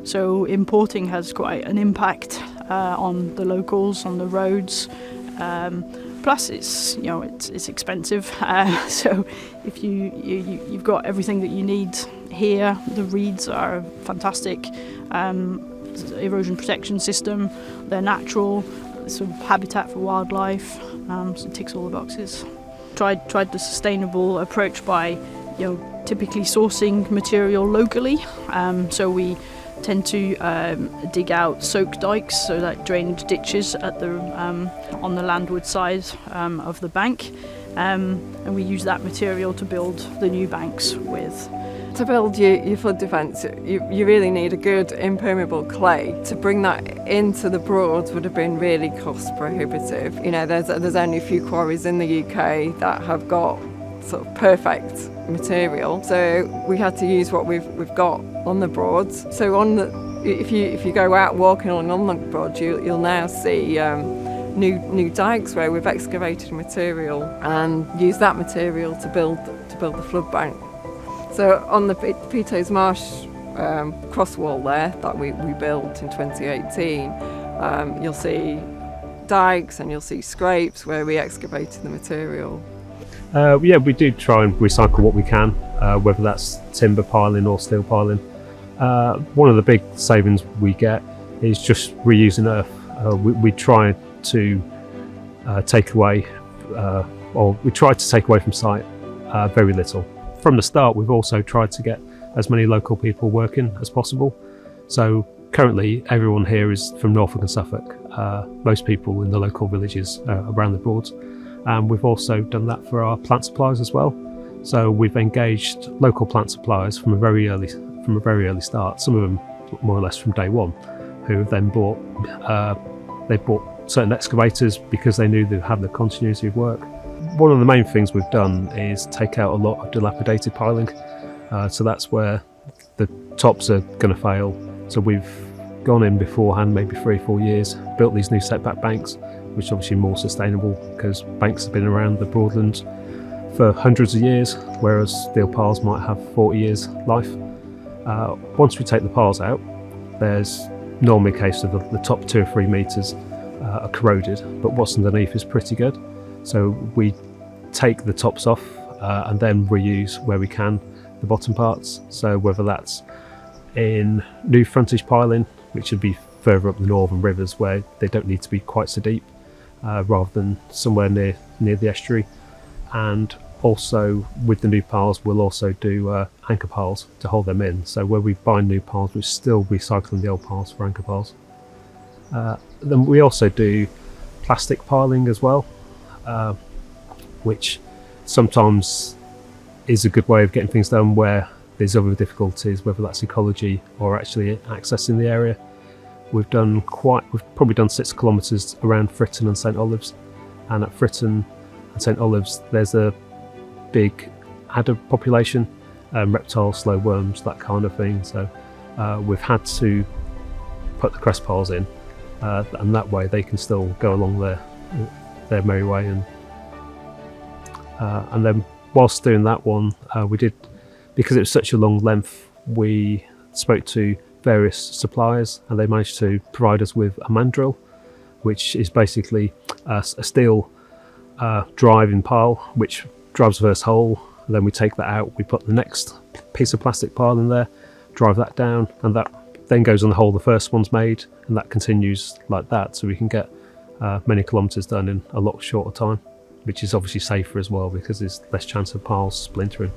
So importing has quite an impact on the locals, on the roads. Plus, it's expensive. So if you've got everything that you need here, the reeds are fantastic. Erosion protection system, they're natural, sort of habitat for wildlife. So it ticks all the boxes. Tried the sustainable approach by, typically sourcing material locally. So we tend to dig out soak dikes, so like drainage ditches at the on the landward side of the bank, and we use that material to build the new banks with. To build your flood defence, you really need a good impermeable clay. To bring that into the Broads would have been really cost prohibitive. There's only a few quarries in the UK that have got sort of perfect material, so we had to use what we've got on the Broads. So if you go out walking along the Broads, you'll now see new dikes where we've excavated material and used that material to build the flood bank. So on the Peto's Marsh cross wall there that we built in 2018, you'll see dikes and you'll see scrapes where we excavated the material. We do try and recycle what we can, whether that's timber piling or steel piling. One of the big savings we get is just reusing earth. We try to take away, or we try to take away from site very little. From the start, we've also tried to get as many local people working as possible. So currently, everyone here is from Norfolk and Suffolk. Most people in the local villages around the Broads. And we've also done that for our plant suppliers as well. So we've engaged local plant suppliers from a very early start. Some of them more or less from day one, who have then bought certain excavators because they knew they had the continuity of work. One of the main things we've done is take out a lot of dilapidated piling. So that's where the tops are going to fail. So we've gone in beforehand, maybe 3 or 4 years, built these new setback banks, which are obviously more sustainable because banks have been around the Broadlands for hundreds of years, whereas steel piles might have 40 years life. Once we take the piles out, there's normally a case of the top 2 or 3 metres are corroded, but what's underneath is pretty good. So we take the tops off and then reuse where we can the bottom parts. So whether that's in new frontage piling, which would be further up the northern rivers where they don't need to be quite so deep, rather than somewhere near the estuary. And also with the new piles, we'll also do anchor piles to hold them in. So where we buy new piles, we're still recycling the old piles for anchor piles. Then we also do plastic piling as well, which sometimes is a good way of getting things done where there's other difficulties, whether that's ecology or actually accessing the area. We've probably done 6 kilometres around Fritton and St Olaves, and at Fritton and St Olaves there's a big adder population, reptiles, slow worms, that kind of thing. So we've had to put the crest piles in, and that way they can still go along their merry way. And then whilst doing that one, we did, because it was such a long length, we spoke to various suppliers and they managed to provide us with a mandrill, which is basically a steel driving pile which drives the first hole, and then we take that out, we put the next piece of plastic pile in there, drive that down, and that then goes on the hole the first one's made, and that continues like that, so we can get many kilometres done in a lot shorter time, which is obviously safer as well because there's less chance of piles splintering.